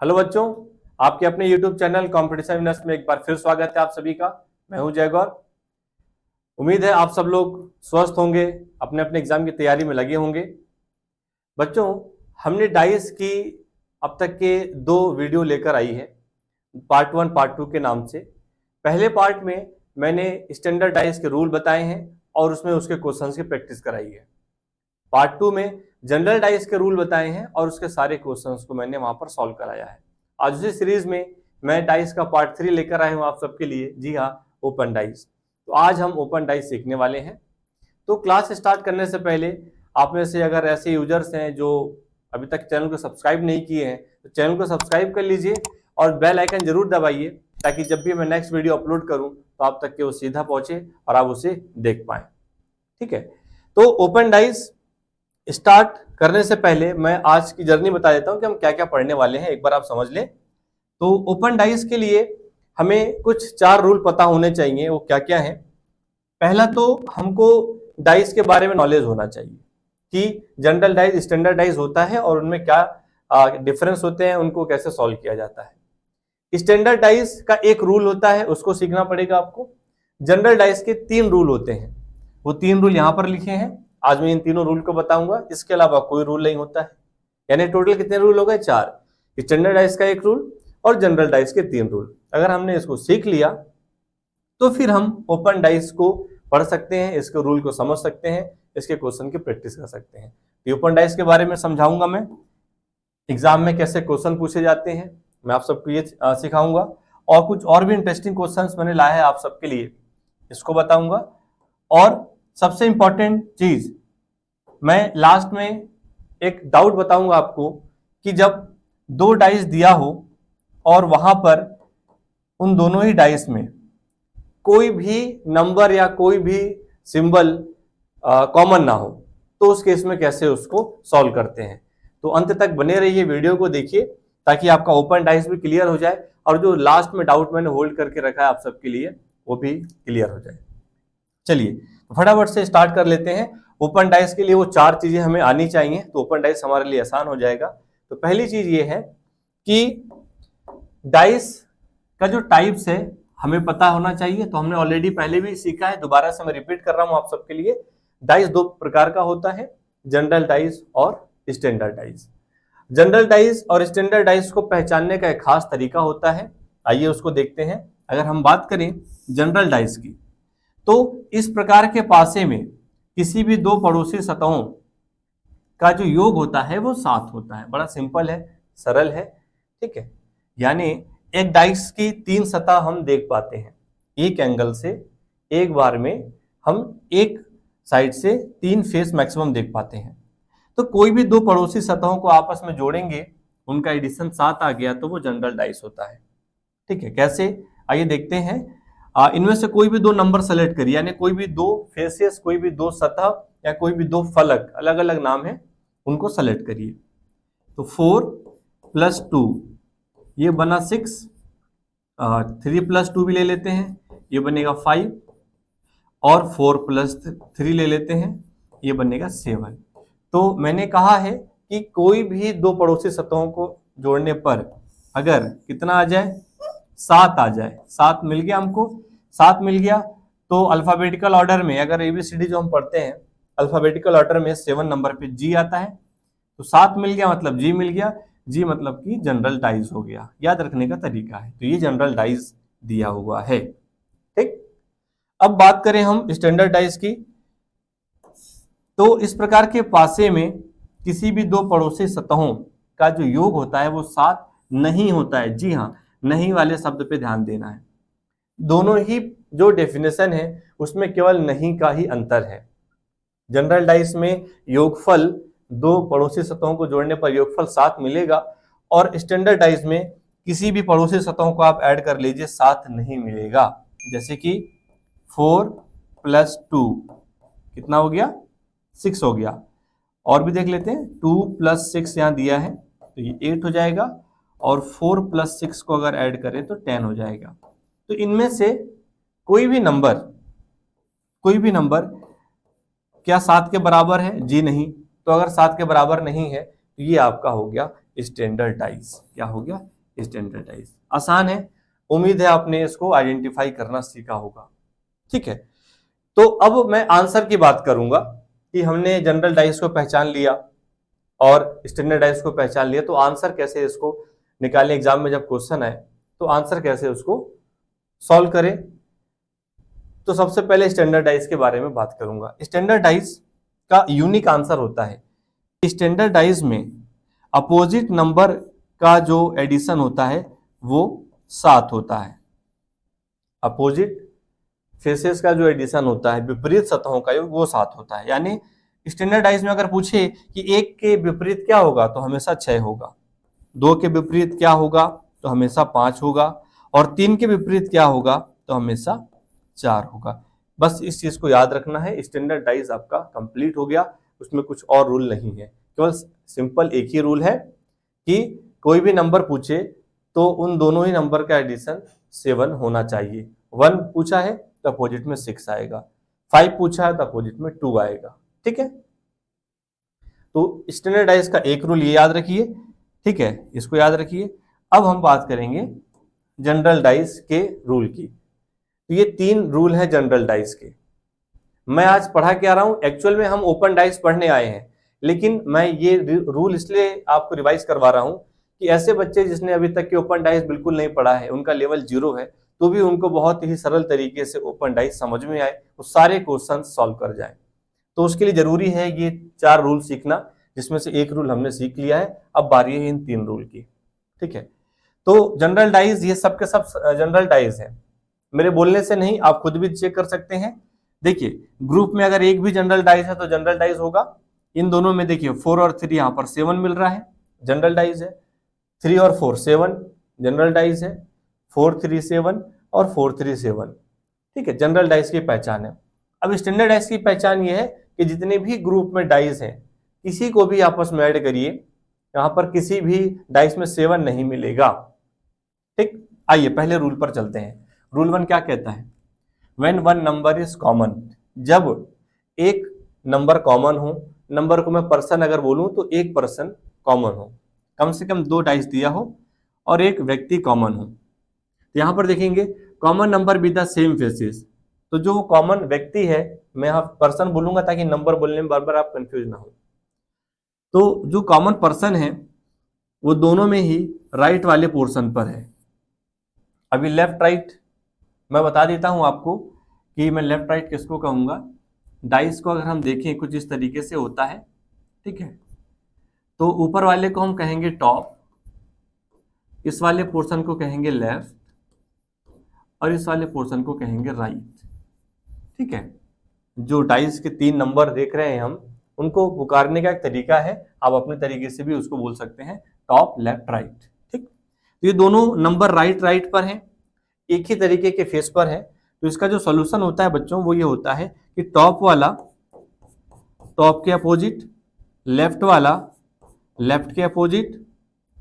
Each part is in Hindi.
हेलो बच्चों, आपके अपने YouTube चैनल कंपटीशन विनर्स में एक बार फिर स्वागत है आप सभी का। मैं हूं जय गौर। उम्मीद है आप सब लोग स्वस्थ होंगे, अपने अपने एग्जाम की तैयारी में लगे होंगे। बच्चों, हमने डाइस की अब तक के 2 वीडियो लेकर आई है, पार्ट 1 पार्ट 2 के नाम से। पहले पार्ट में मैंने स्टैंडर्ड डाइस के रूल बताए हैं और उसमें उसके क्वेश्चंस की प्रैक्टिस कराई है। पार्ट 2 में जनरल डाइस के रूल बताए हैं और उसके सारे क्वेश्चंस को मैंने वहां पर सॉल्व कराया है। आज उसी सीरीज में मैं डाइस का पार्ट 3 लेकर आया हूं आप सबके लिए। जी हाँ, ओपन डाइस। तो आज हम ओपन डाइस सीखने वाले हैं। तो क्लास स्टार्ट करने से पहले आप में से अगर ऐसे यूजर्स हैं जो अभी तक चैनल को सब्सक्राइब नहीं किए हैं तो चैनल को सब्सक्राइब कर लीजिए और बेल आइकन जरूर दबाइए, ताकि जब भी मैं नेक्स्ट वीडियो अपलोड करूं तो आप तक के वो सीधा पहुंचे और आप उसे देख पाए। ठीक है, तो ओपन डाइस स्टार्ट करने से पहले मैं आज की जर्नी बता देता हूं कि हम क्या क्या पढ़ने वाले हैं, एक बार आप समझ लें। तो ओपन डाइस के लिए हमें कुछ 4 रूल पता होने चाहिए। वो क्या क्या है? पहला तो हमको डाइस के बारे में नॉलेज होना चाहिए कि जनरल डाइस, स्टैंडर्ड डाइस होता है और उनमें क्या डिफरेंस होते हैं, उनको कैसे सॉल्व किया जाता है। स्टैंडर्ड डाइस का एक रूल होता है, उसको सीखना पड़ेगा आपको। जनरल डाइस के 3 रूल होते हैं, वो 3 रूल यहां पर लिखे हैं। आज मैं इन तीनों रूल को बताऊंगा, इसके अलावा कोई रूल नहीं होता है। यानी टोटल कितने रूल हो गए? 4। स्टैंडर्ड डाइस का 1 रूल और जनरल डाइस के 3 रूल। अगर हमने इसको सीख लिया तो फिर हम ओपन डाइस को पढ़ सकते हैं, इसके रूल को समझ सकते हैं, इसके क्वेश्चन की प्रैक्टिस कर सकते हैं। तो ओपन डाइस के बारे में समझाऊंगा मैं, एग्जाम में कैसे क्वेश्चन पूछे जाते हैं मैं आप सबको ये सिखाऊंगा, और कुछ और भी इंटरेस्टिंग क्वेश्चंस मैंने लाए हैं आप सबके लिए, इसको बताऊंगा। और सबसे इंपॉर्टेंट चीज, मैं लास्ट में एक डाउट बताऊंगा आपको कि जब 2 डाइस दिया हो और वहां पर उन दोनों ही डाइस में कोई भी नंबर या कोई भी सिंबल कॉमन ना हो, तो उस केस में कैसे उसको सॉल्व करते हैं। तो अंत तक बने रहिए, वीडियो को देखिए, ताकि आपका ओपन डाइस भी क्लियर हो जाए और जो लास्ट में डाउट मैंने होल्ड करके रखा है आप सबके लिए वो भी क्लियर हो जाए। चलिए फटाफट से स्टार्ट कर लेते हैं। ओपन डाइस के लिए वो 4 चीजें हमें आनी चाहिए, तो ओपन डाइस हमारे लिए आसान हो जाएगा। तो पहली चीज ये है कि डाइस का जो टाइप्स है हमें पता होना चाहिए। तो हमने ऑलरेडी पहले भी सीखा है, दोबारा से मैं रिपीट कर रहा हूं आप सबके लिए। डाइस 2 प्रकार का होता है, जनरल डाइस और स्टैंडर्ड डाइस। जनरल डाइस और स्टैंडर्ड डाइस को पहचानने का एक खास तरीका होता है, आइए उसको देखते हैं। अगर हम बात करें जनरल डाइस की, तो इस प्रकार के पासे में किसी भी 2 पड़ोसी सतहों का जो योग होता है वो 7 होता है। बड़ा सिंपल है, सरल है। ठीक है, यानी एक डाइस की 3 सतह हम देख पाते हैं, एक एंगल से एक बार में हम एक साइड से 3 फेस मैक्सिमम देख पाते हैं। तो कोई भी 2 पड़ोसी सतहों को आपस में जोड़ेंगे, उनका एडिशन 7 आ गया तो वो जनरल डाइस होता है। ठीक है, कैसे? आइए देखते हैं। इनमें से कोई भी 2 नंबर सेलेक्ट करिए, यानी कोई भी 2 फेसेस, कोई भी 2 सतह या कोई भी 2 फलक, अलग अलग नाम है, उनको सेलेक्ट करिए। तो 4 + 2 ये बना 6, 3 + 2 भी ले लेते हैं, ये बनेगा 5, और 4 + 3 ले लेते हैं, ये बनेगा 7। तो मैंने कहा है कि कोई भी 2 पड़ोसी सतहों को जोड़ने पर अगर कितना आ जाए, 7 आ जाए, 7 मिल गया हमको। 7 मिल गया तो अल्फाबेटिकल ऑर्डर में, अगर एबीसीडी जो हम पढ़ते हैं अल्फाबेटिकल ऑर्डर में 7 नंबर पे जी आता है। तो 7 मिल गया मतलब जी मिल गया, जी मतलब कि जनरल डाइस हो गया। याद रखने का तरीका है, तो ये जनरल डाइस दिया हुआ है। ठीक, अब बात करें हम स्टैंडर्ड डाइस की। तो इस प्रकार के पासे में किसी भी 2 पड़ोसी सतहों का जो योग होता है वो 7 नहीं होता है। जी हाँ, नहीं वाले शब्द पे ध्यान देना है। दोनों ही जो डेफिनेशन है उसमें केवल नहीं का ही अंतर है। जनरल डाइस में योगफल 2 पड़ोसी सतहों को जोड़ने पर योगफल 7 मिलेगा, और स्टैंडर्ड डाइस में किसी भी पड़ोसी सतहों को आप ऐड कर लीजिए, 7 नहीं मिलेगा। जैसे कि 4 + 2 कितना हो गया? 6 हो गया। और भी देख लेते हैं, 2 + 6 यहाँ दिया है तो ये 8 हो जाएगा, और 4 + 6 को अगर ऐड करें तो 10 हो जाएगा। तो इनमें से कोई भी नंबर क्या 7 के बराबर है? जी नहीं। तो अगर 7 के बराबर नहीं है तो ये आपका हो गया स्टैंडर्डाइज। क्या हो गया? स्टैंडर्डाइज। आसान है, उम्मीद है आपने इसको आइडेंटिफाई करना सीखा होगा। ठीक है, तो अब मैं आंसर की बात करूंगा कि हमने जनरल डाइज को पहचान लिया और स्टैंडर्डाइज को पहचान लिया, तो आंसर कैसे इसको निकालें, एग्जाम में जब क्वेश्चन आए तो आंसर कैसे उसको सॉल्व करें। तो सबसे पहले स्टैंडर्डाइज के बारे में बात करूंगा। स्टैंडर्डाइज का यूनिक आंसर होता है, स्टैंडर्डाइज में अपोजिट नंबर का जो एडिशन होता है वो 7 होता है। अपोजिट फेसेस का जो एडिशन होता है, विपरीत सतहों का योग, वो 7 होता है। यानी स्टैंडर्डाइज में अगर पूछे कि 1 के विपरीत क्या होगा तो हमेशा 6 होगा, 2 के विपरीत क्या होगा तो हमेशा 5 होगा, और 3 के विपरीत क्या होगा तो हमेशा 4 होगा। बस इस चीज को याद रखना है। स्टैंडर्डाइज आपका कंप्लीट हो गया, उसमें कुछ और रूल नहीं है, केवल सिंपल एक ही रूल है कि कोई भी नंबर पूछे तो उन दोनों ही नंबर का एडिशन 7 होना चाहिए। 1 पूछा है तो अपोजिट में 6 आएगा, 5 पूछा है तो अपोजिट में 2 आएगा। ठीक है, तो स्टैंडर्डाइज का एक रूल ये याद रखिए। ठीक है, इसको याद रखिए। अब हम बात करेंगे जनरल डाइज के रूल की। तो ये 3 रूल है जनरल डाइज के। मैं आज पढ़ा के आ रहा हूं, एक्चुअल में हम ओपन डाइज पढ़ने आए हैं, लेकिन मैं ये रूल इसलिए आपको रिवाइज करवा रहा हूं कि ऐसे बच्चे जिसने अभी तक के ओपन डाइज बिल्कुल नहीं पढ़ा है, उनका लेवल 0 है, तो भी उनको बहुत ही सरल तरीके से ओपन डाइज समझ में आए, वो सारे क्वेश्चन सॉल्व कर जाए। तो उसके लिए जरूरी है ये 4 रूल सीखना, जिसमें से एक रूल हमने सीख लिया है। अब बारी है इन 3 रूल की। ठीक है, तो जनरल डाइज ये सब के सब जनरल डाइज है, मेरे बोलने से नहीं, आप खुद भी चेक कर सकते हैं। देखिए, ग्रुप में अगर एक भी जनरल डाइज है तो जनरल डाइज होगा। इन दोनों में देखिए 4 और 3 यहाँ पर 7 मिल रहा है, जनरल डाइज है। 3 और 4 7 जनरल डाइज है। 4 3 7 और 4 3 7। ठीक है, जनरल डाइज की पहचान है। अब स्टैंडर्ड डाइज की पहचान ये है कि जितने भी ग्रुप में डाइज हैं किसी को भी आपस में ऐड करिए, यहाँ पर किसी भी डाइज में 7 नहीं मिलेगा। ठीक, आइए पहले रूल पर चलते हैं। रूल 1 क्या कहता है? When one number is common, जब एक नंबर कॉमन हो, नंबर को मैं पर्सन अगर बोलूं तो एक पर्सन कॉमन हो, कम से कम 2 डाइस दिया हो और एक व्यक्ति कॉमन हो। तो यहां पर देखेंगे common number with the same faces, तो जो कॉमन व्यक्ति है, मैं यहाँ पर्सन बोलूंगा ताकि नंबर बोलने में बार बार आप कंफ्यूज ना हो। तो जो कॉमन पर्सन है वो दोनों में ही राइट वाले पोर्शन पर है। अभी लेफ्ट राइट मैं बता देता हूं आपको कि मैं लेफ्ट राइट किसको कहूंगा। डाइस को अगर हम देखें कुछ इस तरीके से होता है। ठीक है, तो ऊपर वाले को हम कहेंगे टॉप, इस वाले पोर्शन को कहेंगे लेफ्ट और इस वाले पोर्शन को कहेंगे राइट। ठीक है, जो डाइस के 3 नंबर देख रहे हैं हम, उनको पुकारने का एक तरीका है, आप अपने तरीके से भी उसको बोल सकते हैं, टॉप लेफ्ट राइट। ठीक, तो ये दोनों नंबर राइट राइट पर हैं, एक ही तरीके के फेस पर है। तो इसका जो सॉल्यूशन होता है बच्चों वो ये होता है कि टॉप वाला टॉप के अपोजिट, लेफ्ट वाला लेफ्ट के अपोजिट।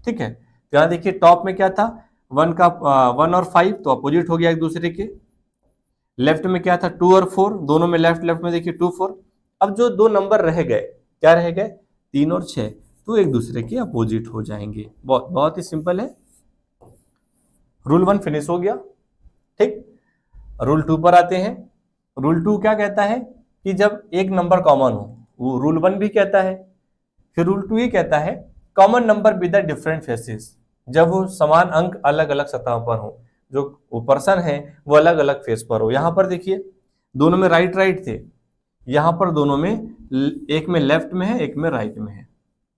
ठीक है, तो यहां देखिए टॉप में क्या था, 1 और 5 तो अपोजिट हो गया एक दूसरे के। लेफ्ट में क्या था, 2 और 4, दोनों में लेफ्ट लेफ्ट में देखिए 2 4। अब जो 2 नंबर रह गए, क्या रह गए, 3 और 6, तो एक दूसरे के अपोजिट हो जाएंगे। बहुत बहुत ही सिंपल है। रूल 1 फिनिश हो गया। ठीक, रूल 2 पर आते हैं। रूल 2 क्या कहता है कि जब एक नंबर कॉमन हो, वो रूल 1 भी कहता है। फिर रूल 2 ये कहता है common number with the different phases, जब वो समान अंक अलग अलग सतह पर हो, जो वो पर्सन है वो अलग अलग फेस पर हो। यहां पर देखिए दोनों में राइट राइट थे, यहां पर दोनों में एक में लेफ्ट में है एक में राइट में है।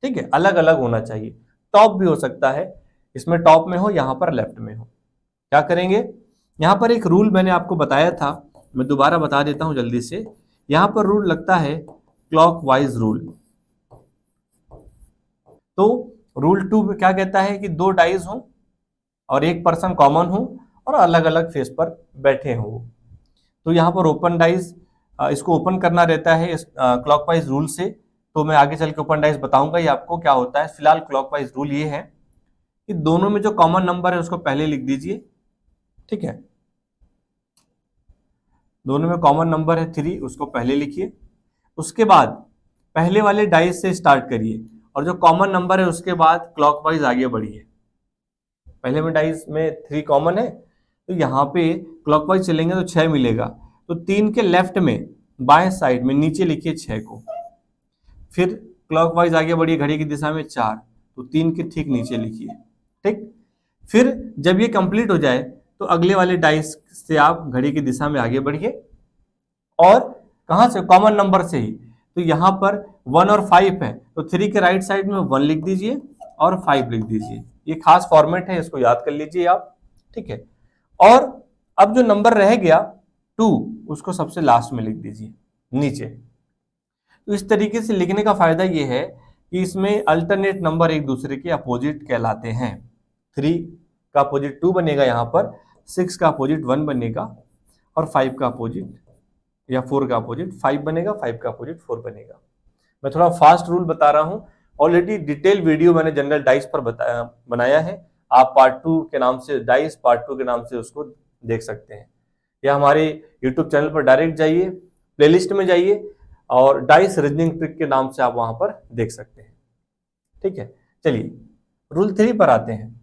ठीक है, अलग अलग होना चाहिए। टॉप भी हो सकता है, इसमें टॉप में हो यहां पर लेफ्ट में हो। क्या करेंगे, यहां पर एक रूल मैंने आपको बताया था, मैं दोबारा बता देता हूं जल्दी से। यहां पर रूल लगता है क्लॉकवाइज रूल। तो रूल 2 में क्या कहता है कि 2 डाइज हो और एक पर्सन कॉमन हो और अलग अलग फेस पर बैठे हो। तो यहाँ पर ओपन डाइज, इसको ओपन करना रहता है क्लॉकवाइज रूल से। तो मैं आगे चल के ओपन डाइज बताऊंगा ये आपको क्या होता है। फिलहाल क्लॉकवाइज रूल ये है कि दोनों में जो कॉमन नंबर है उसको पहले लिख दीजिए। ठीक है, दोनों में कॉमन नंबर है 3, उसको पहले लिखिए। उसके बाद पहले वाले डाइस से स्टार्ट करिए और जो कॉमन नंबर है उसके बाद क्लॉकवाइज आगे बढ़िए। पहले में डाइस में 3 कॉमन है, तो यहाँ पे क्लॉकवाइज चलेंगे तो 6 मिलेगा, तो 3 के लेफ्ट में बाएं साइड में नीचे लिखिए 6 को। फिर क्लॉकवाइज आगे बढ़िए घड़ी की दिशा में 4, तो 3 के ठीक नीचे लिखिए। ठीक, फिर जब ये कंप्लीट हो जाए तो अगले वाले डाइस से आप घड़ी की दिशा में आगे बढ़िए, और कहां से, कॉमन नंबर से ही। तो यहां पर 1 और 5 है, तो 3 के राइट साइड में 1 लिख दीजिए और 5 लिख दीजिए। ये खास फॉर्मेट है, इसको याद कर लीजिए आप। ठीक है, और अब जो नंबर रह गया 2, उसको सबसे लास्ट में लिख दीजिए नीचे। तो इस तरीके से लिखने का फायदा ये है कि इसमें अल्टरनेट नंबर एक दूसरे के अपोजिट कहलाते हैं। 3 का अपोजिट 2 बनेगा यहाँ पर, 6 का अपोजिट 1 बनेगा, और 5 का अपोजिट या 4 का अपोजिट 5 बनेगा, 5 का अपोजिट 4 बनेगा। मैं थोड़ा फास्ट रूल बता रहा हूं, ऑलरेडी डिटेल वीडियो मैंने जनरल डाइस पर बनाया है। आप पार्ट 2 के नाम से, डाइस पार्ट 2 के नाम से उसको देख सकते हैं, या हमारे यूट्यूब चैनल पर डायरेक्ट जाइए, प्लेलिस्ट में जाइए और डाइस रीजनिंग ट्रिक के नाम से आप वहां पर देख सकते हैं। ठीक है, चलिए रूल 3 पर आते हैं।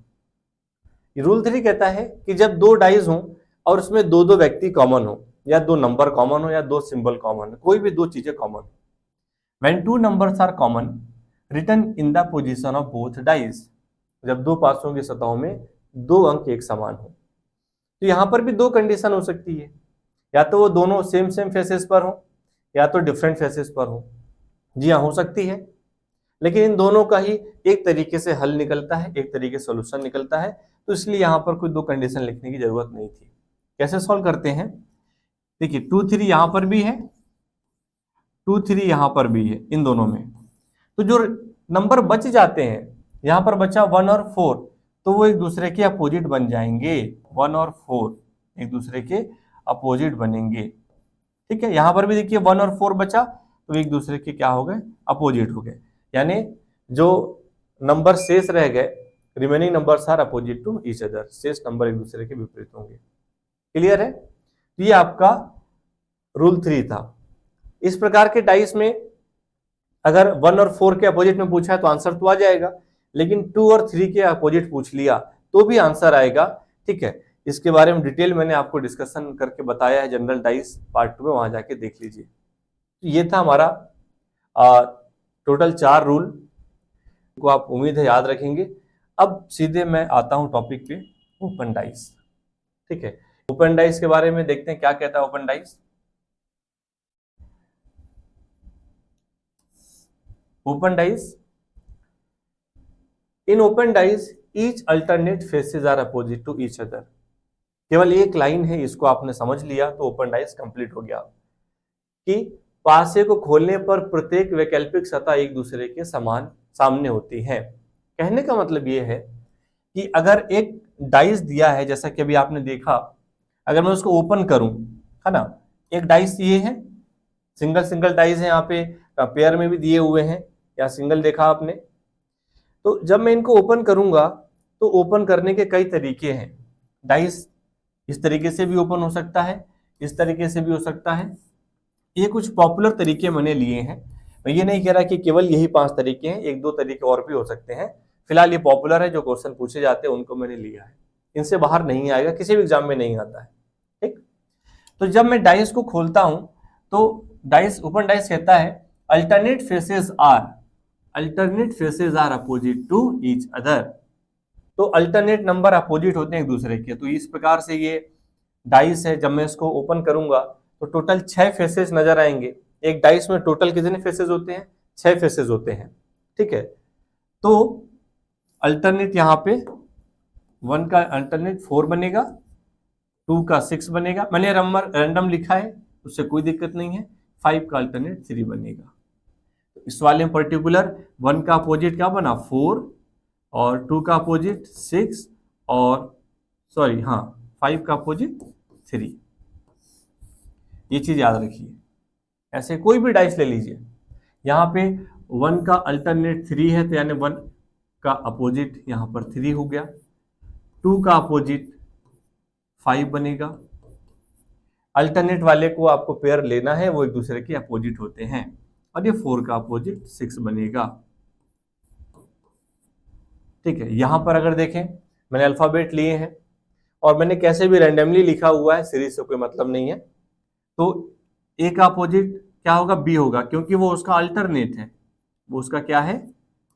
रूल 3 कहता है कि जब 2 डाइस हों और उसमें 2-2 व्यक्ति कॉमन हो, या 2 नंबर कॉमन हो, या 2 सिंबल कॉमन हो, कोई भी 2 चीजें कॉमन हो। When 2 numbers are common, written in the position of both dice, जब 2 पासों की सतहों में 2 अंक एक समान हो, तो यहां पर भी 2 कंडीशन हो सकती है, या तो वो दोनों सेम फेसेस पर हो, या तो डिफरेंट फेसेस पर हो। जी हाँ, हो सकती है, लेकिन इन दोनों का ही एक तरीके से हल निकलता है, एक तरीके से सोल्यूशन निकलता है, तो इसलिए यहां पर कोई 2 कंडीशन लिखने की जरूरत नहीं थी। कैसे सॉल्व करते हैं, देखिए 2 3 यहां पर भी है, 2 3 यहां पर भी है, इन दोनों में। तो जो नंबर बच जाते हैं, यहां पर बचा 1 और 4, तो वो एक दूसरे के अपोजिट बन जाएंगे। 1 और 4 एक दूसरे के अपोजिट बनेंगे। ठीक है, यहां पर भी देखिए 1 और 4 बचा, तो एक दूसरे के क्या हो गए, अपोजिट हो गए। यानी जो नंबर शेष रह गए, remaining numbers are opposite to each other, शेष नंबर एक दूसरे के विपरीत होंगे। क्लियर है, ये आपका रूल 3 था। इस प्रकार के डाइस में अगर 1 और 4 के अपोजिट में पूछा है तो आंसर तो आ जाएगा, लेकिन 2 और 3 के अपोजिट पूछ लिया तो भी आंसर आएगा। ठीक है, इसके बारे में डिटेल मैंने आपको डिस्कशन करके बताया है जनरल डाइस पार्ट 2 में, वहां जाके देख लीजिए। तो ये था हमारा टोटल 4 रूल को, आप उम्मीद है याद रखेंगे। अब सीधे मैं आता हूं टॉपिक पे, ओपन डाइस। ठीक है, ओपन डाइस के बारे में देखते हैं क्या कहता है open dice. Open dice, in open dice each alternate faces are opposite to each other. केवल एक लाइन है, इसको आपने समझ लिया तो ओपन डाइस कंप्लीट हो गया। कि पासे को खोलने पर प्रत्येक वैकल्पिक सतह एक दूसरे के समान सामने होती है। कहने का मतलब ये है कि अगर एक डाइस दिया है, जैसा कि अभी आपने देखा, अगर मैं उसको ओपन करूं, है ना, एक डाइस ये है, सिंगल डाइस है, यहाँ पे पेयर में भी दिए हुए हैं, या सिंगल देखा आपने। तो जब मैं इनको ओपन करूंगा तो ओपन करने के कई तरीके हैं। डाइस इस तरीके से भी ओपन हो सकता है, इस तरीके से भी हो सकता है। ये कुछ पॉपुलर तरीके मैंने लिए हैं। मैं ये नहीं कह रहा कि केवल यही 5 तरीके हैं, 1-2 तरीके और भी हो सकते हैं। फिलहाल ये पॉपुलर है, जो क्वेश्चन पूछे जाते हैं उनको मैंने लिया है। इनसे बाहर नहीं आएगा, किसी भी एग्जाम में नहीं आता है। ठीक, तो जब मैं डाइस को खोलता हूं तो डाइस, ओपन डाइस कहता है alternate faces are opposite to each other. तो अल्टरनेट नंबर अपोजिट होते हैं एक दूसरे के। तो इस प्रकार से ये डाइस है, जब मैं इसको ओपन करूंगा तो टोटल 6 फेसेस नजर आएंगे। एक डाइस में टोटल कितने फेसेस होते हैं, 6 फेसेस होते हैं। ठीक है, तो अल्टरनेट यहाँ पे 1 का अल्टरनेट 4 बनेगा, 2 का 6 बनेगा, मैंने नंबर रैंडम लिखा है, उससे कोई दिक्कत नहीं है। 5 का अल्टरनेट 3 बनेगा। तो इस वाले में पर्टिकुलर 1 का अपोजिट क्या बना, 4, और 2 का अपोजिट 6, और 5 का अपोजिट 3। ये चीज याद रखिए। ऐसे कोई भी डाइस ले लीजिए, यहाँ पे 1 का अल्टरनेट 3 है, तो यानी 1 का अपोजिट यहाँ पर 3 हो गया। 2 का अपोजिट 5 बनेगा। अल्टरनेट वाले को आपको पेयर लेना है, वो एक दूसरे के अपोजिट होते हैं। और ये 4 का अपोजिट 6 बनेगा। ठीक है, यहां पर अगर देखें मैंने अल्फाबेट लिए हैं और मैंने कैसे भी रैंडमली लिखा हुआ है, सीरीज से कोई मतलब नहीं है, तो ए का अपोजिट क्या होगा, बी होगा, क्योंकि वो उसका अल्टरनेट है, वो उसका क्या है,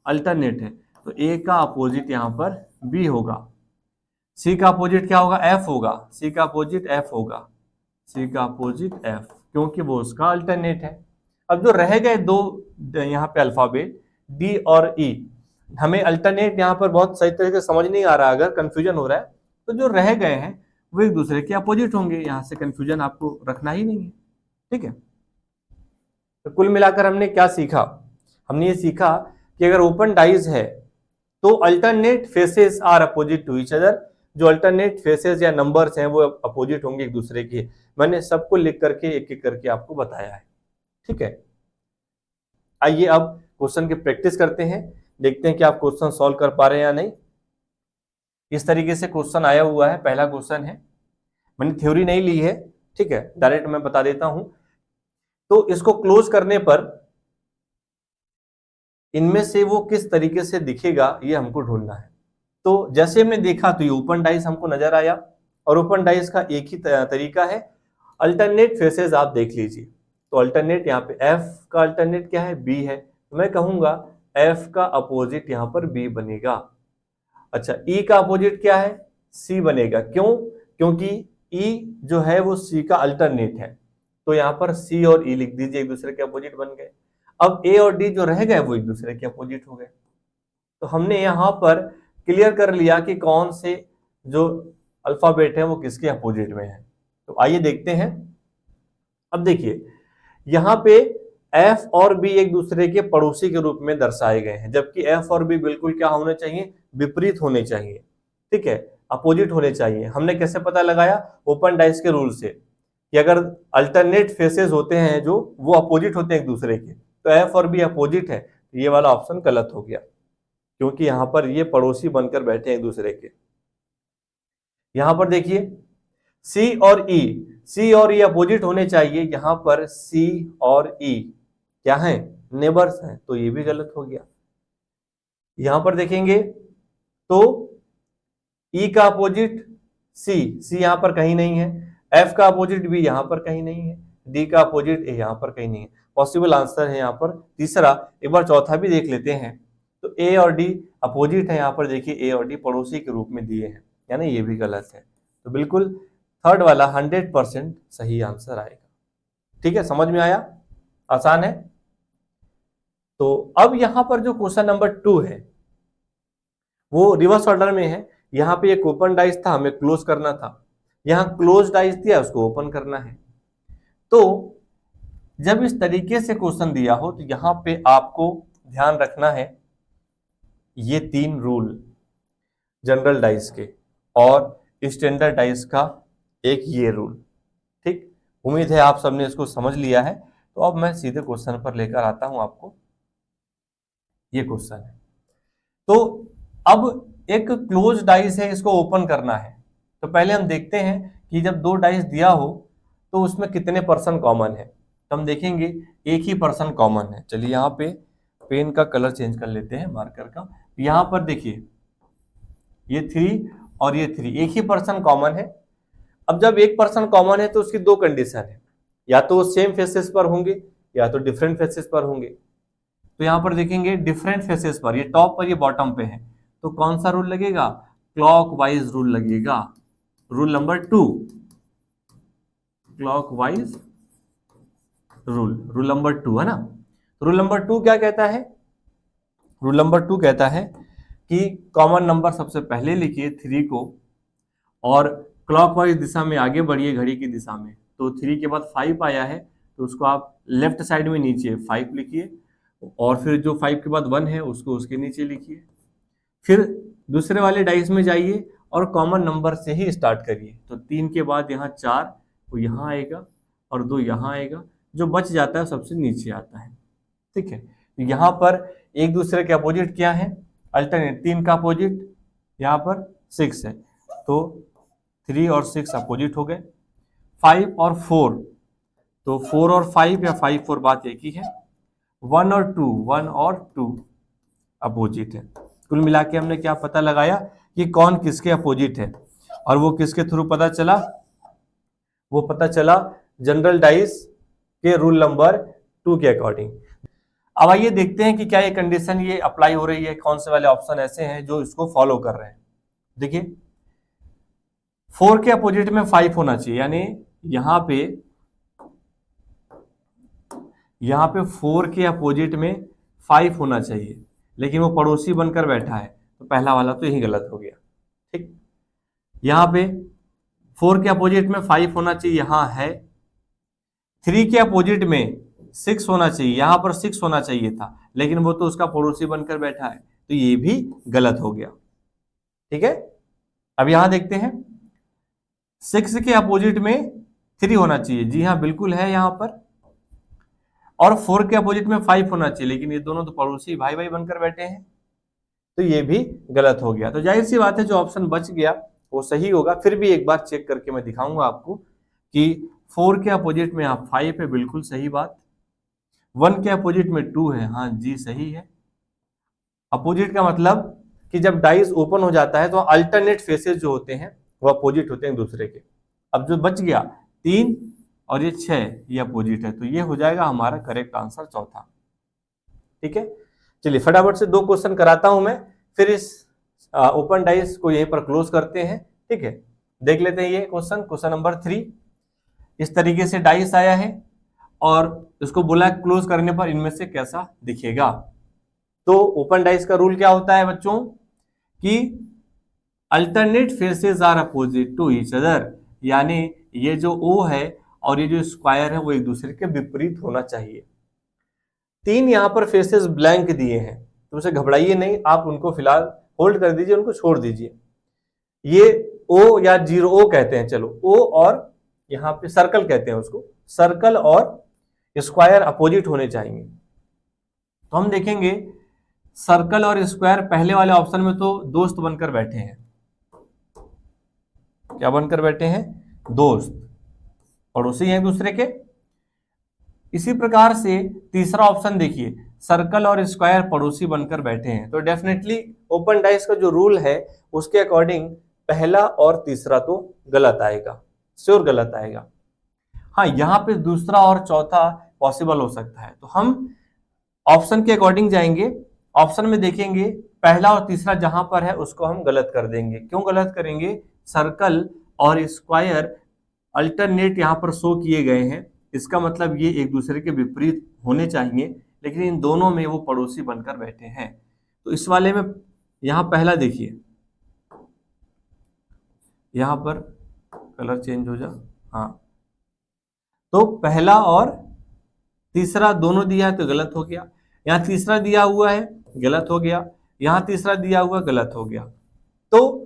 अल्टरनेट है। तो ए का अपोजिट यहां पर बी होगा। सी का अपोजिट क्या होगा, एफ होगा, सी का अपोजिट एफ होगा, सी का अपोजिट एफ, क्योंकि वो उसका अल्टरनेट है। अब जो रह गए दो यहाँ पे अल्फाबेट डी और ई, हमें अल्टरनेट यहाँ पर बहुत सही तरीके से समझ नहीं आ रहा, अगर कंफ्यूजन हो रहा है तो जो रह गए हैं वो एक दूसरे के अपोजिट होंगे, यहाँ से कंफ्यूजन आपको रखना ही नहीं है। ठीक है, तो कुल मिलाकर हमने क्या सीखा, हमने ये सीखा कि अगर ओपन डाइज है तो alternate faces are opposite to each other, जो अल्टरनेट फेसेस या नंबर्स हैं वो अपोजिट होंगे एक दूसरे के। मैंने सबको लिख करके एक एक करके आपको बताया है। ठीक है, आइए अब क्वेश्चन की प्रैक्टिस करते हैं, देखते हैं कि आप क्वेश्चन सॉल्व कर पा रहे हैं या नहीं। इस तरीके से क्वेश्चन आया हुआ है, पहला क्वेश्चन है, मैंने थ्योरी नहीं ली है, ठीक है, डायरेक्ट मैं बता देता हूं। तो इसको क्लोज करने पर इनमें से वो किस तरीके से दिखेगा ये हमको ढूंढना है। तो जैसे हमने देखा तो ये ओपन डाइस हमको नजर आया, और ओपन डाइस का एक ही तरीका है, अल्टरनेट फेसेस आप देख लीजिए। तो अल्टरनेट यहाँ पे एफ का अल्टरनेट क्या है, बी है, तो मैं कहूंगा एफ का अपोजिट यहाँ पर बी बनेगा। अच्छा, ई का अपोजिट क्या है, सी बनेगा, क्यों, क्योंकि ई जो है वो सी का अल्टरनेट है, तो यहाँ पर सी और ई लिख दीजिए, एक दूसरे के अपोजिट बन गए। अब ए और डी जो रह गए वो एक दूसरे के अपोजिट हो गए। तो हमने यहाँ पर क्लियर कर लिया कि कौन से जो अल्फाबेट है वो किसके अपोजिट में है। तो आइए देखते हैं। अब देखिए यहाँ पे एफ और बी एक दूसरे के पड़ोसी के रूप में दर्शाए गए हैं, जबकि एफ और बी बिल्कुल क्या होने चाहिए, विपरीत होने चाहिए। ठीक है, अपोजिट होने चाहिए। हमने कैसे पता लगाया, ओपन डाइस के रूल से, कि अगर अल्टरनेट फेसेस होते हैं जो वो अपोजिट होते हैं एक दूसरे के, तो एफ और बी अपोजिट है, तो ये वाला ऑप्शन गलत हो गया, क्योंकि यहां पर ये पड़ोसी बनकर बैठे हैं एक दूसरे के। यहां पर देखिए सी और ई, सी और ई अपोजिट होने चाहिए, यहां पर सी और ई क्या है, नेबर्स हैं, तो ये भी गलत हो गया। यहां पर देखेंगे तो ई का अपोजिट सी, सी यहां पर कहीं नहीं है, एफ का अपोजिट बी यहां पर कहीं नहीं है, डी का अपोजिट ए यहां पर कहीं नहीं है। पॉसिबल आंसर है यहाँ पर तीसरा। एक बार चौथा भी देख लेते हैं। तो ए और डी अपोजिट है, यहाँ पर देखिए ए और डी पड़ोसी के रूप में दिए हैं, यानी ये भी गलत है। तो बिल्कुल थर्ड वाला 100% सही आंसर आएगा। ठीक है, समझ में आया, आसान है। तो अब यहाँ पर जो क्वेश्चन नंबर 2 है वो रिवर्स ऑर्डर में है। यहाँ पे एक ओपन डाइस था, हमें क्लोज करना था, यहाँ क्लोज डाइस दिया, उसको ओपन करना है। तो जब इस तरीके से क्वेश्चन दिया हो तो यहाँ पे आपको ध्यान रखना है ये 3 रूल, जनरल डाइस के और स्टैंडर्ड डाइस का एक ये रूल। ठीक, उम्मीद है आप सबने इसको समझ लिया है। तो अब मैं सीधे क्वेश्चन पर लेकर आता हूं आपको। ये क्वेश्चन है, तो अब एक क्लोज डाइस है, इसको ओपन करना है। तो पहले हम देखते हैं कि जब 2 डाइस दिया हो तो उसमें कितने पर्सन कॉमन है। तो हम देखेंगे एक ही पर्सन कॉमन है। चलिए यहाँ पे पेन का कलर चेंज कर लेते हैं, मार्कर का। यहाँ पर देखिए ये 3 और ये 3, एक ही पर्सन कॉमन है। अब जब एक पर्सन कॉमन है तो उसकी 2 कंडीशन है, या तो वो सेम फेसेस पर होंगे या तो डिफरेंट फेसेस पर होंगे। तो यहाँ पर देखेंगे डिफरेंट फेसेस पर, ये टॉप पर ये बॉटम पे है, तो कौन सा रूल लगेगा, क्लॉकवाइज रूल लगेगा। Rule number 2, clockwise rule number 2 है ना। रूल नंबर 2 क्या कहता है, रूल नंबर 2 कहता है कि कॉमन नंबर सबसे पहले लिखिए 3 को, और क्लॉकवाइज दिशा में आगे बढ़िए घड़ी की दिशा में। तो 3 के बाद 5 आया है तो उसको आप लेफ्ट साइड में नीचे 5 लिखिए, और फिर जो 5 के बाद 1 है उसको उसके नीचे लिखिए। फिर दूसरे वाले डाइस में जाइए और कॉमन नंबर से ही स्टार्ट करिए। तो 3 के बाद यहाँ 4 वो यहाँ आएगा और 2 यहाँ आएगा, जो बच जाता है सबसे नीचे आता है। ठीक है, तो यहाँ पर एक दूसरे के अपोजिट क्या है, अल्टरनेट। 3 का अपोजिट यहाँ पर 6 है, तो 3 और 6 अपोजिट हो गए। 5 और 4, तो 4 और 5 या 5 4 बात एक ही है। 1 और 2 अपोजिट है। कुल मिला के हमने क्या पता लगाया कि कौन किसके अपोजिट है, और वो किसके थ्रू पता चला, वो पता चला जनरल डाइस के रूल नंबर 2 के अकॉर्डिंग। अब आइए देखते हैं कि क्या ये कंडीशन ये अप्लाई हो रही है, कौन से वाले ऑप्शन ऐसे हैं जो इसको फॉलो कर रहे हैं। देखिए 4 के अपोजिट में 5 होना चाहिए, यानी यहां पे 4 के अपोजिट में 5 होना चाहिए, लेकिन वो पड़ोसी बनकर बैठा है, तो पहला वाला तो यही गलत हो गया। ठीक, यहां पे 4 के अपोजिट में 5 होना चाहिए, यहां है। 3 के अपोजिट में 6 होना चाहिए, यहां पर 6 होना चाहिए था, लेकिन वो तो उसका पड़ोसी बनकर बैठा है, तो ये भी गलत हो गया। ठीक है, अब यहां देखते हैं 6 के अपोजिट में 3 होना चाहिए, जी हाँ बिल्कुल है यहां पर, और 4 के अपोजिट में 5 होना चाहिए, लेकिन ये दोनों तो पड़ोसी भाई भाई बनकर बैठे हैं, तो ये भी गलत हो गया। तो जाहिर सी बात है जो ऑप्शन बच गया वो सही होगा। फिर भी एक बार चेक करके मैं दिखाऊंगा आपको कि 4 के अपोजिट में आप 5 है, बिल्कुल सही बात। 1 के अपोजिट में 2 है, हाँ जी सही है। अपोजिट का मतलब कि जब डाइस ओपन हो जाता है तो अल्टरनेट फेसेस जो होते हैं वो अपोजिट होते हैं एक दूसरे के। अब जो बच गया 3 और ये 6, ये अपोजिट है, तो ये हो जाएगा हमारा करेक्ट आंसर चौथा। ठीक है, चलिए फटाफट से 2 क्वेश्चन कराता हूं मैं, फिर इस ओपन डाइस को यहीं पर क्लोज करते हैं। ठीक है, देख लेते हैं ये क्वेश्चन नंबर 3। इस तरीके से डाइस आया है और इसको बोला क्लोज करने पर इनमें से कैसा दिखेगा। तो ओपन डाइस का रूल क्या होता है बच्चों कि alternate faces are opposite to each other, यानी ये जो O है और ये जो स्क्वायर है वो एक दूसरे के विपरीत होना चाहिए। 3 यहां पर फेसेस ब्लैंक दिए हैं, तो उसे घबराइए नहीं, आप उनको फिलहाल होल्ड कर दीजिए, उनको छोड़ दीजिए। ये O या 0O कहते हैं, चलो O और यहाँ पे सर्कल कहते हैं उसको, सर्कल और स्क्वायर अपोजिट होने चाहिए। तो हम देखेंगे सर्कल और स्क्वायर पहले वाले ऑप्शन में तो दोस्त बनकर बैठे हैं। क्या बनकर बैठे हैं? दोस्त, पड़ोसी हैं एक दूसरे के। इसी प्रकार से तीसरा ऑप्शन देखिए, सर्कल और स्क्वायर पड़ोसी बनकर बैठे हैं, तो डेफिनेटली ओपन डाइस का जो रूल है उसके अकॉर्डिंग पहला और तीसरा तो गलत आएगा, श्योर गलत आएगा। हाँ, यहाँ पे दूसरा और चौथा पॉसिबल हो सकता है, तो हम ऑप्शन के अकॉर्डिंग जाएंगे। ऑप्शन में देखेंगे पहला और तीसरा जहां पर है उसको हम गलत कर देंगे। क्यों गलत करेंगे? सर्कल और स्क्वायर अल्टरनेट यहाँ पर शो किए गए हैं, इसका मतलब ये एक दूसरे के विपरीत होने चाहिए, लेकिन इन दोनों में वो पड़ोसी बनकर बैठे हैं। तो इस वाले में यहाँ पहला देखिए, यहाँ पर कलर चेंज हो जा, हाँ, तो पहला और तीसरा दोनों दिया है तो गलत हो गया। यहाँ तीसरा दिया हुआ है, गलत हो गया। यहाँ तीसरा दिया हुआ, गलत हो गया। तो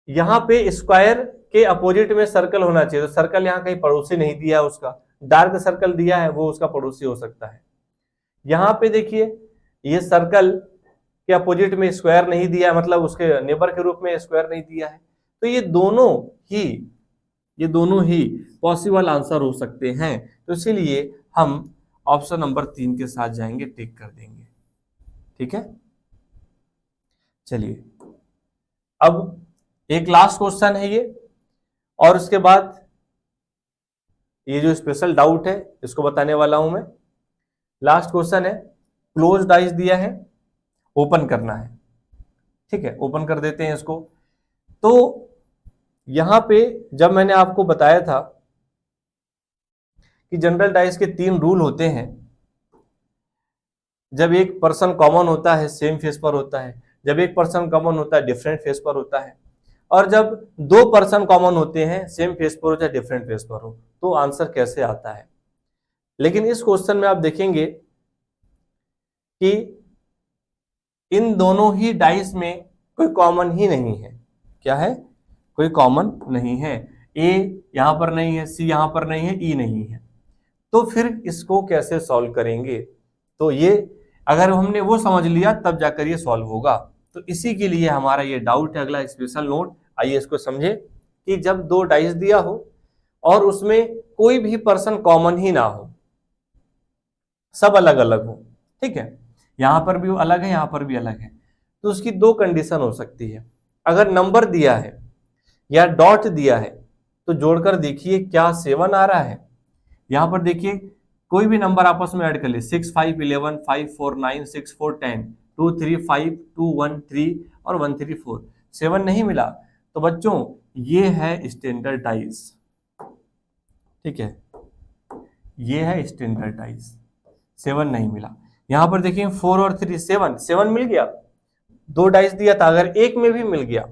यहाँ पे स्क्वायर के अपोजिट में सर्कल होना चाहिए, तो सर्कल यहाँ कहीं पड़ोसी नहीं दिया है उसका, डार्क सर्कल दिया है वो उसका पड़ोसी हो सकता है। यहाँ पे देखिए ये सर्कल के अपोजिट में स्क्वायर नहीं दिया है, मतलब उसके नेबर के रूप में स्क्वायर नहीं दिया है, तो ये दोनों ही पॉसिबल आंसर हो सकते हैं। तो इसीलिए हम ऑप्शन नंबर 3 के साथ जाएंगे, टिक कर देंगे। ठीक है, चलिए अब एक लास्ट क्वेश्चन है ये, और उसके बाद ये जो स्पेशल डाउट है इसको बताने वाला हूं मैं। लास्ट क्वेश्चन है, क्लोज डाइस दिया है, ओपन करना है। ठीक है, ओपन कर देते हैं इसको। तो यहां पे जब मैंने आपको बताया था कि जनरल डाइस के 3 रूल होते हैं, जब एक पर्सन कॉमन होता है सेम फेस पर होता है, जब एक पर्सन कॉमन होता है डिफरेंट फेस पर होता है, और जब 2 पर्सन कॉमन होते हैं सेम फेस पर हो चाहे डिफरेंट फेस पर हो, तो आंसर कैसे आता है। लेकिन इस क्वेश्चन में आप देखेंगे कि इन दोनों ही डाइस में कोई कॉमन ही नहीं है। क्या है? कोई कॉमन नहीं है। ए यहां पर नहीं है, सी यहां पर नहीं है, ई नहीं है, तो फिर इसको कैसे सॉल्व करेंगे? तो ये अगर हमने वो समझ लिया तब जाकर ये सॉल्व होगा। तो इसी के लिए हमारा ये डाउट है। अगला स्पेशल नोट, आइए इसको समझे कि जब 2 डाइस दिया हो और उसमें कोई भी पर्सन कॉमन ही ना हो, सब अलग अलग हो। ठीक है, यहां पर भी अलग है, यहां पर भी अलग है, तो उसकी दो कंडीशन हो सकती है। अगर नंबर दिया है या डॉट दिया है तो जोड़कर देखिए क्या 7 आ रहा है। यहां पर देखिए कोई भी नंबर आपस में ऐड कर ले, 6 5 11 5 4 9 6 4 10 2 3 5 2 1 3 और 1 3 4, 7 नहीं मिला। तो बच्चों ये है स्टैंडर्डाइज, ठीक है, ये है स्टैंडर्डाइज, 7 नहीं मिला। यहां पर देखिए 4 और 3 7, 7 मिल गया, 2 डाइस दिया था, अगर एक में भी मिल गया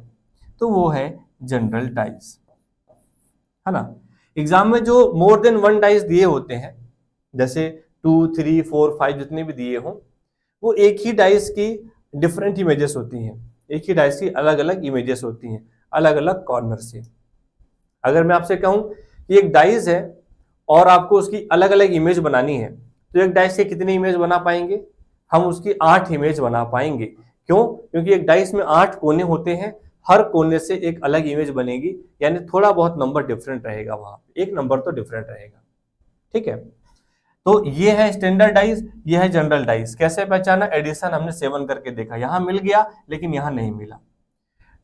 तो वो है जनरल डाइस, है ना। एग्जाम में जो मोर देन 1 डाइस दिए होते हैं, जैसे 2 3 4 5 जितने भी दिए हों, वो एक ही डाइस की डिफरेंट इमेजेस होती हैं, एक ही डाइस की अलग अलग इमेजेस होती हैं, अलग अलग कॉर्नर से। अगर मैं आपसे कहूं कि एक डाइस है और आपको उसकी अलग अलग इमेज बनानी है, तो एक डाइस से कितनी इमेज बना पाएंगे? हम उसकी 8 इमेज बना पाएंगे। क्यों? क्योंकि एक डाइस में 8 कोने होते हैं, हर कोने से एक अलग इमेज बनेगी, यानी थोड़ा बहुत नंबर डिफरेंट रहेगा, वहां पे एक नंबर तो डिफरेंट रहेगा, ठीक है। तो ये है स्टैंडर्डाइज, ये है जनरल डाइज। कैसे पहचाना? एडिशन हमने 7 करके देखा, यहां मिल गया लेकिन यहां नहीं मिला।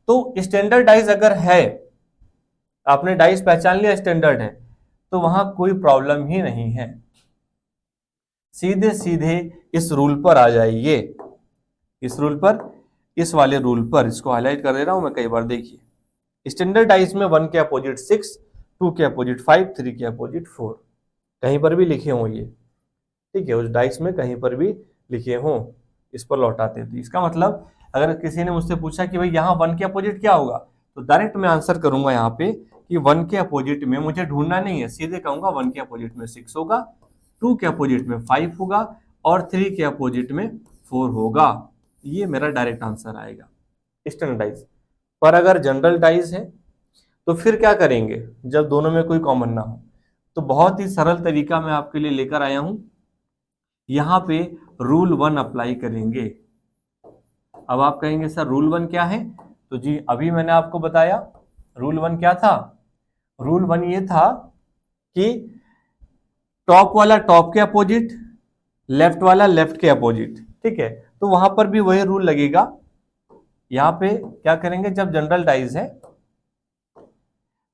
तो स्टैंडर्डाइज अगर है, आपने डाइज पहचान लिया स्टैंडर्ड है, तो वहां कोई प्रॉब्लम ही नहीं है। सीधे सीधे इस रूल पर आ जाइए, इस रूल पर, इस वाले रूल पर, इसको हाईलाइट कर दे रहा हूं मैं कई बार। देखिए स्टैंडर्डाइज में 1 के अपोजिट 6, 2 के अपोजिट 5, 3 के अपोजिट 4, कहीं पर भी लिखे हों ये, ठीक है, उस डाइस में कहीं पर भी लिखे हों, इस पर लौटाते थे। इसका मतलब अगर किसी ने मुझसे पूछा कि भाई यहाँ 1 के अपोजिट क्या होगा, तो डायरेक्ट मैं आंसर करूंगा यहाँ पे कि 1 के अपोजिट में मुझे ढूंढना नहीं है, सीधे कहूंगा 1 के अपोजिट में 6 होगा, 2 के अपोजिट में 5 होगा और 3 के अपोजिट में 4 होगा। ये मेरा डायरेक्ट आंसर आएगा स्टैंडर्डाइज। पर अगर जनरल डाइज है तो फिर क्या करेंगे जब दोनों में कोई कॉमन ना हो? तो बहुत ही सरल तरीका मैं आपके लिए लेकर आया हूं। यहां पे रूल 1 अप्लाई करेंगे। अब आप कहेंगे सर रूल 1 क्या है? तो जी अभी मैंने आपको बताया रूल 1 क्या था। रूल 1 ये था कि टॉप वाला टॉप के अपोजिट, लेफ्ट वाला लेफ्ट के अपोजिट, ठीक है। तो वहां पर भी वही रूल लगेगा। यहां पे क्या करेंगे, जब जनरल डाइज है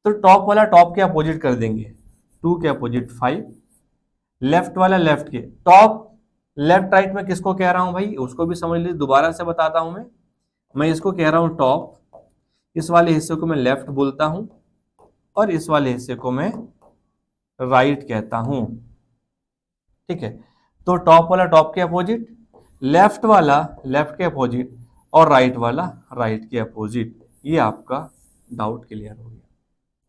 तो टॉप वाला टॉप के अपोजिट कर देंगे, 2 के अपोजिट 5, लेफ्ट वाला लेफ्ट के, टॉप लेफ्ट राइट में किसको कह रहा हूं भाई, उसको भी समझ लीजिए, दोबारा से बताता हूं मैं इसको कह रहा हूं टॉप, इस वाले हिस्से को मैं लेफ्ट बोलता हूं और इस वाले हिस्से को मैं राइट कहता हूं, ठीक है। तो टॉप वाला टॉप के अपोजिट, लेफ्ट वाला लेफ्ट के अपोजिट और राइट वाला राइट के अपोजिट। ये आपका डाउट क्लियर हो गया।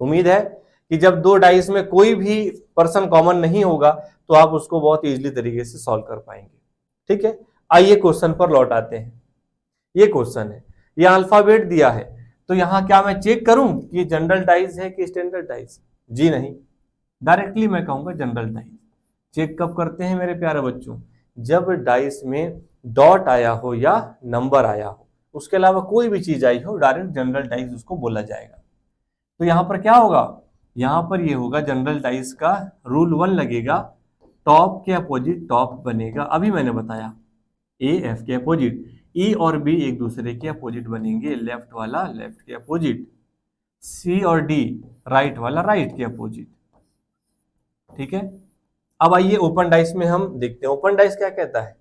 उम्मीद है कि जब दो डाइस में कोई भी पर्सन कॉमन नहीं होगा तो आप उसको बहुत इजीली तरीके से सॉल्व कर पाएंगे, ठीक है। आइए क्वेश्चन पर लौट आते हैं। ये क्वेश्चन है, ये अल्फाबेट दिया है, तो यहां क्या मैं चेक करूं कि जनरल डाइज है कि स्टैंडर्ड डाइज? जी नहीं, डायरेक्टली मैं कहूंगा जनरल डाइज। चेक कब करते हैं मेरे प्यारे बच्चों? जब डाइस में डॉट आया हो या नंबर आया हो, उसके अलावा कोई भी चीज आई हो, डायरेक्ट जनरल डाइज उसको बोला जाएगा। तो यहां पर क्या होगा, यहां पर ये होगा जनरल डाइज का रूल 1 लगेगा, टॉप के अपोजिट टॉप बनेगा। अभी मैंने बताया ए एफ के अपोजिट, ई और बी एक दूसरे के अपोजिट बनेंगे, लेफ्ट वाला लेफ्ट के अपोजिट, सी और डी राइट वाला राइट के अपोजिट, ठीक है। अब आइए ओपन डाइस में हम देखते हैं, ओपन डाइस क्या कहता है,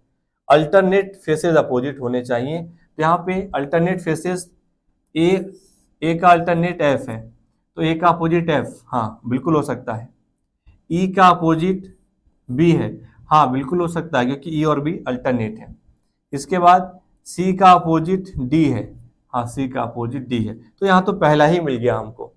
अल्टरनेट फेसेस अपोजिट होने चाहिए। तो यहाँ पे अल्टरनेट फेसेस, ए का अल्टरनेट एफ है, तो ए का अपोजिट एफ, हाँ बिल्कुल हो सकता है। ई का अपोजिट बी है, हाँ बिल्कुल हो सकता है, क्योंकि ई और बी अल्टरनेट है। इसके बाद सी का अपोजिट डी है, हाँ सी का अपोजिट डी है। तो यहाँ तो पहला ही मिल गया हमको,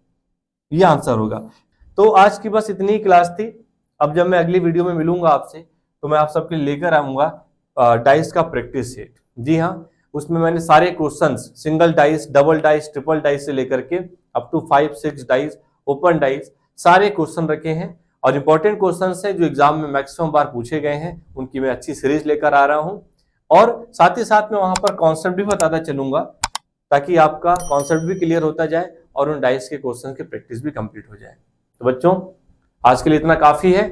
ये आंसर होगा। तो आज की बस इतनी ही क्लास थी। अब जब मैं अगली वीडियो में मिलूंगा आपसे, तो मैं आप सबके लेकर आऊंगा डाइस का प्रैक्टिस सेट। जी हाँ, उसमें मैंने सारे questions, single dice, double dice, triple dice से लेकर के up to 5 6 dice, open dice, सारे क्वेश्चन रखे हैं और इंपॉर्टेंट क्वेश्चन है जो एग्जाम में मैक्सिमम बार पूछे गए हैं, उनकी मैं अच्छी सीरीज लेकर आ रहा हूं। और साथ ही साथ में वहां पर कॉन्सेप्ट भी बताता चलूंगा, ताकि आपका कॉन्सेप्ट भी क्लियर होता जाए और उन डाइस के क्वेश्चन की प्रैक्टिस भी कंप्लीट हो जाए। तो बच्चों आज के लिए इतना काफी है।